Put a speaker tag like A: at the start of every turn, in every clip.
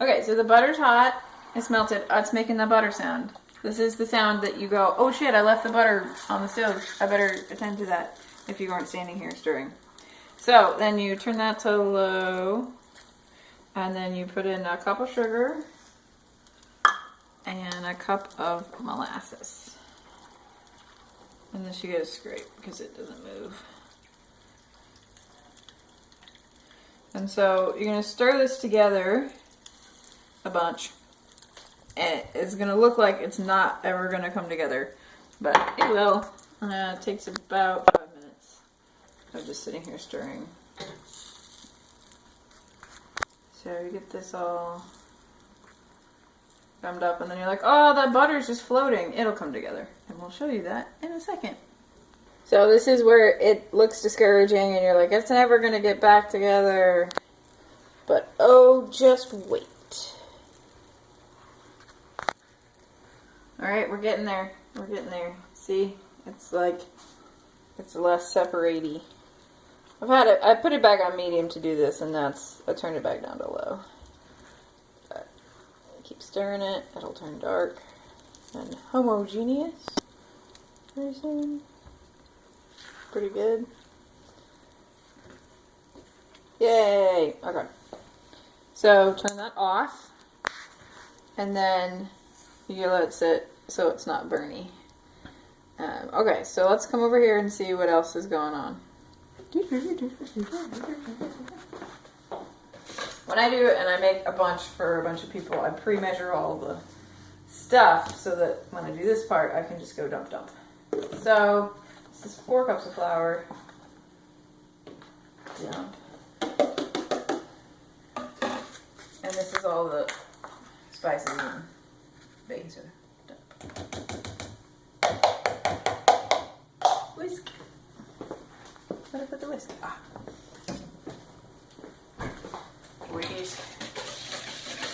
A: Okay, so the butter's hot. It's melted. It's making the butter sound. This is the sound that you go, oh shit, I left the butter on the stove. I better attend to that if you aren't standing here stirring. So then you turn that to low, and then you put in a cup of sugar and a cup of molasses. And this you gotta scrape because it doesn't move. And so you're gonna stir this together a bunch. And it's gonna look like it's not ever gonna come together, but it will. It takes about 5 minutes of just sitting here stirring. So you get this all gummed up, and then you're like, oh, that butter's just floating. It'll come together, and we'll show you that in a second. So this is where it looks discouraging, and you're like, it's never gonna get back together. But oh, just wait. Alright, we're getting there. We're getting there. See? It's like, it's less separate-y. I put it back on medium to do this, and I turned it back down to low. But keep stirring it. It'll turn dark and homogeneous. Very soon. Pretty good. Yay! Okay. So turn that off, and then you let it sit so it's not burny. Okay, so let's come over here and see what else is going on. When I do it and I make a bunch for a bunch of people, I pre-measure all the stuff so that when I do this part, I can just go dump. So this is 4 cups of flour. Dump. And this is all the spices and baking soda. Dump. Whisk. Where did I put the whisk? Ah. Whisk.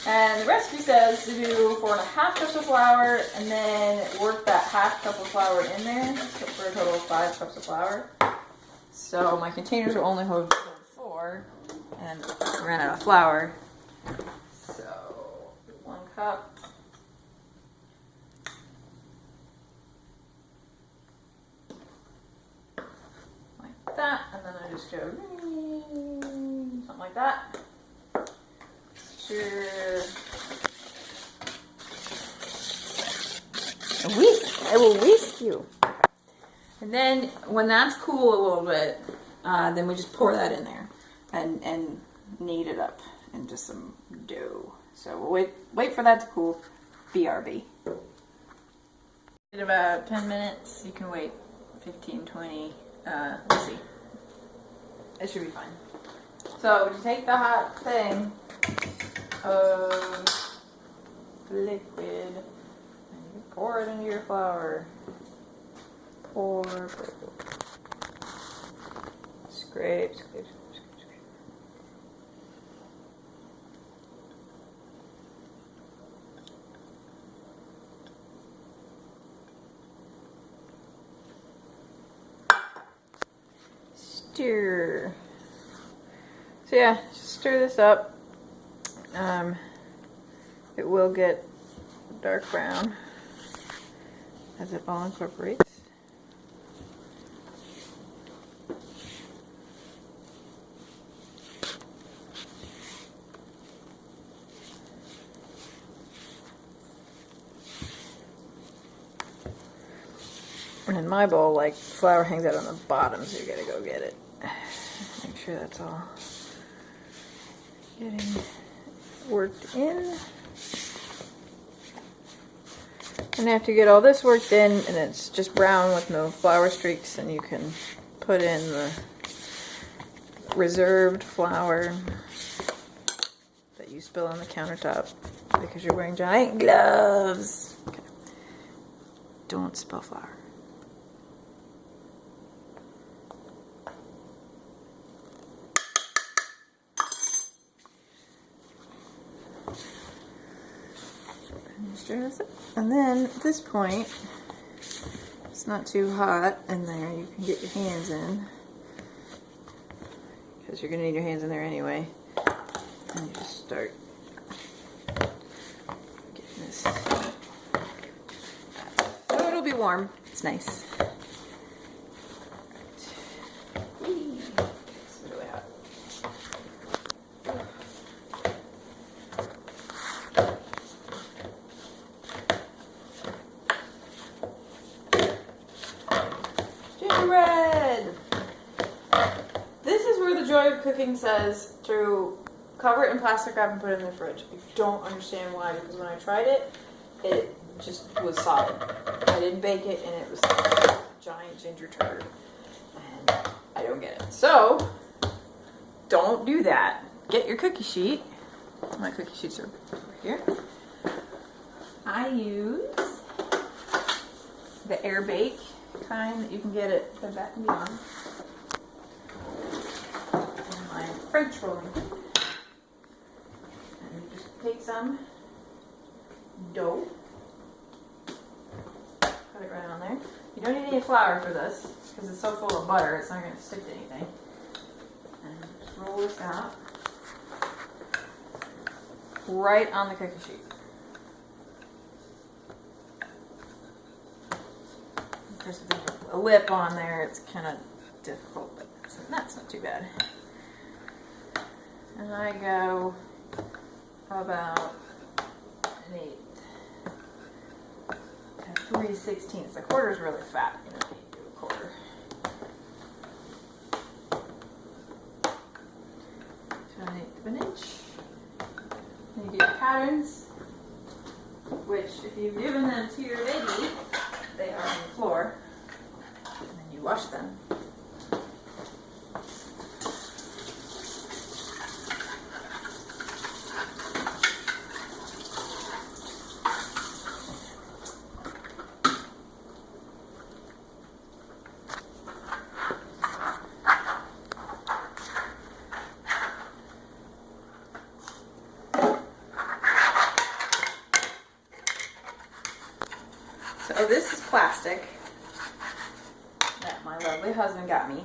A: And the recipe says to do 4.5 cups of flour and then work that half cup of flour in there for a total of 5 cups of flour. So my containers will only hold 4 and I ran out of flour. So 1 cup. Like that, and then I just go something like that. Sure. Whisk. I will whisk you. Okay. And then when that's cool a little bit, then we just pour that in there and knead it up into some dough. So we'll wait for that to cool. BRB. In about 10 minutes. You can wait 15, 20. Let's see. It should be fine. So you take the hot thing of liquid and you pour it into your flour. Pour. Scrape. Stir. So yeah, just stir this up. It will get dark brown as it all incorporates. And in my bowl, like, flour hangs out on the bottom, so you gotta go get it. Make sure that's all getting worked in. And after you get all this worked in, and it's just brown with no flour streaks, and you can put in the reserved flour that you spill on the countertop because you're wearing giant gloves. Okay. Don't spill flour. And then at this point, it's not too hot in there. You can get your hands in because you're going to need your hands in there anyway. And you just start So it'll be warm. It's nice. Gingerbread! This is where the joy of cooking says to cover it in plastic wrap and put it in the fridge. I don't understand why, because when I tried it, it just was solid. I didn't bake it, and it was a giant ginger turd. And I don't get it. So, don't do that. Get your cookie sheet. My cookie sheets are over here. I use the air bake kind that you can get at Bed Bath & Beyond. And my French rolling pin. And you just take some dough, put it right on there. You don't need any flour for this because it's so full of butter it's not going to stick to anything. And just roll this out right on the cookie sheet. Of course, if there's a lip on there, it's kind of difficult, but that's not too bad. And I go about an eighth and 3/16. A quarter is really fat. You know, you do a quarter. So an eighth of an inch. And you do your patterns, which if you've given them to your baby, they are on the floor, and then you wash them. So this is plastic that my lovely husband got me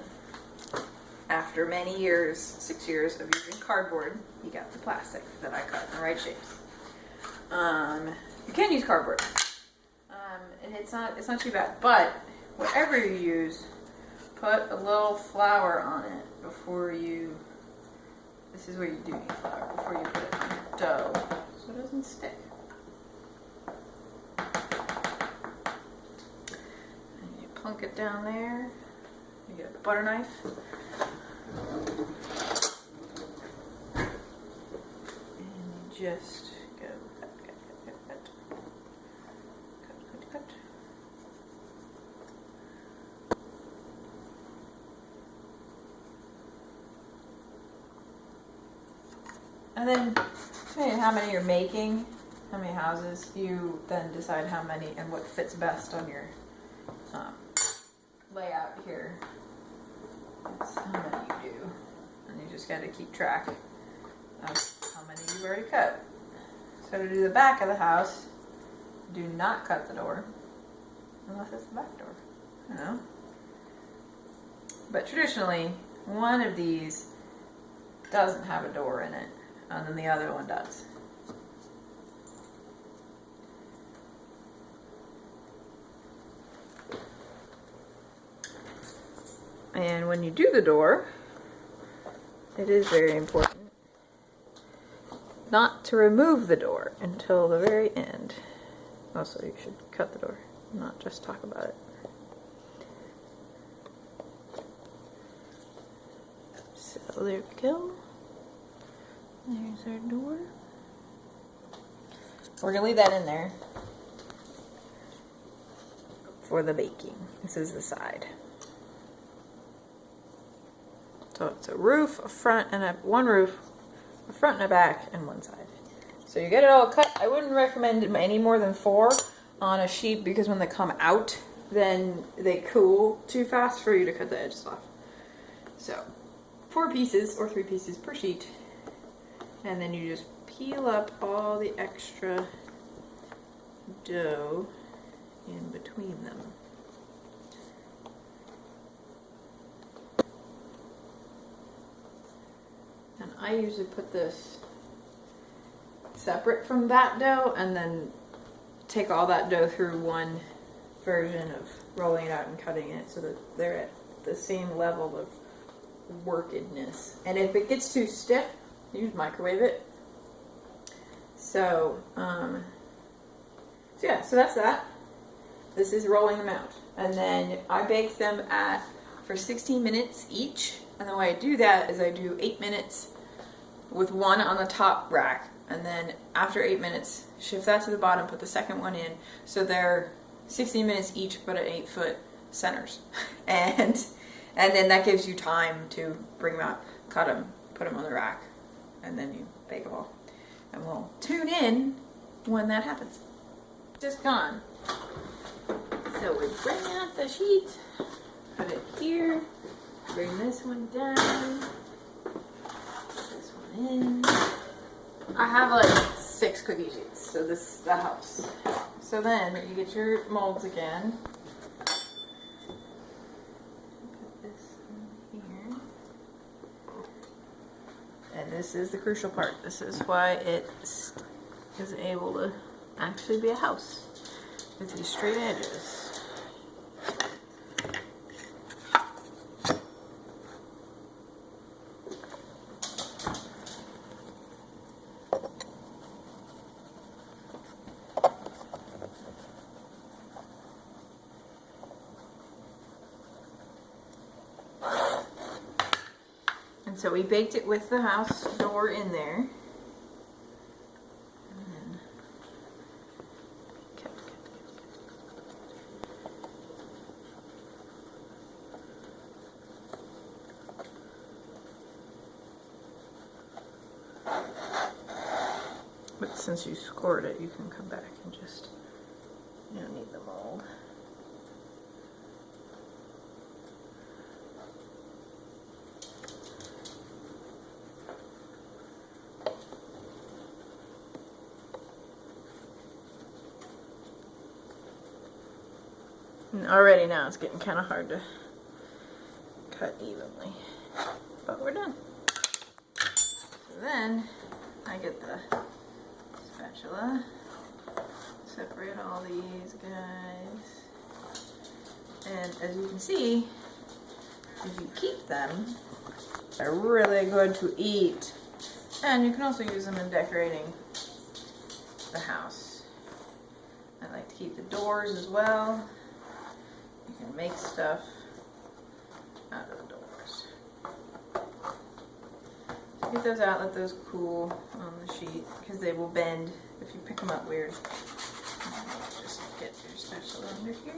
A: after many years, 6 years of using cardboard. He got the plastic that I cut in the right shapes. You can use cardboard, and it's not too bad. But whatever you use, put a little flour on it before you. This is where you do need flour before you put it on your dough, so it doesn't stick. Plunk it down there. You get a butter knife. And you just go cut. Cut. And then, depending on how many you're making, how many houses, you then decide how many and what fits best on your layout here. That's how many you do. And you just got to keep track of how many you've already cut. So to do the back of the house, do not cut the door. Unless it's the back door. You know? But traditionally, one of these doesn't have a door in it. And then the other one does. And when you do the door, it is very important not to remove the door until the very end. Also, you should cut the door, not just talk about it. So there we go. There's our door. We're going to leave that in there for the baking. This is the side. So it's a roof, a front, and one roof, a front and a back, and one side. So you get it all cut. I wouldn't recommend any more than 4 on a sheet because when they come out, then they cool too fast for you to cut the edges off. So 4 pieces or 3 pieces per sheet, and then you just peel up all the extra dough in between them. And I usually put this separate from that dough and then take all that dough through one version of rolling it out and cutting it so that they're at the same level of workedness. And if it gets too stiff, you just microwave it. So, so that's that. This is rolling them out. And then I bake them for 16 minutes each. And the way I do that is I do 8 minutes with one on the top rack. And then after 8 minutes, shift that to the bottom, put the second one in. So they're 16 minutes each, but at 8-foot centers. And then that gives you time to bring them out, cut them, put them on the rack, and then you bake them all. And we'll tune in when that happens. Just gone. So we bring out the sheet, put it here, bring this one down, put this one in. I have like 6 cookie sheets, so that helps. So then you get your molds again. Put this in here. And this is the crucial part. This is why it is able to actually be a house with these straight edges. And so we baked it with the house door in there. And then cut. But since you scored it, you can come back and just, you don't need the mold. And already now it's getting kind of hard to cut evenly, but we're done. So then I get the spatula, separate all these guys, and as you can see, if you keep them, they're really good to eat. And you can also use them in decorating the house. I like to keep the doors as well. You can make stuff out of the doors. So get those out, let those cool on the sheet because they will bend if you pick them up weird. Just get your spatula under here.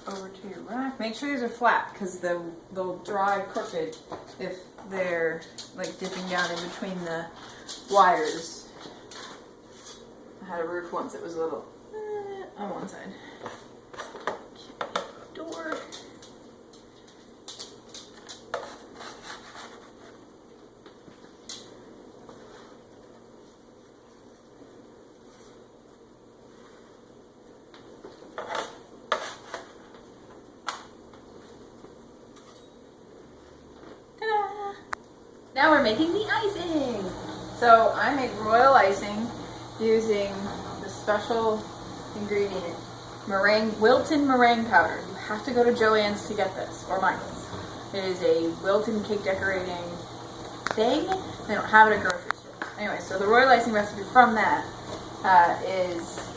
A: Over to your rack. Make sure these are flat because they'll dry crooked if they're like dipping down in between the wires. I had a roof once that was a little on one side. Okay, door. Ta-da! Now we're making the icing. So I make royal icing using the special ingredient, Wilton meringue powder. You have to go to Joann's to get this, or Michael's. It is a Wilton cake decorating thing. They don't have it at grocery stores. Anyway, so the royal icing recipe from that is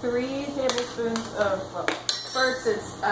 A: 3 tablespoons of, well, first it's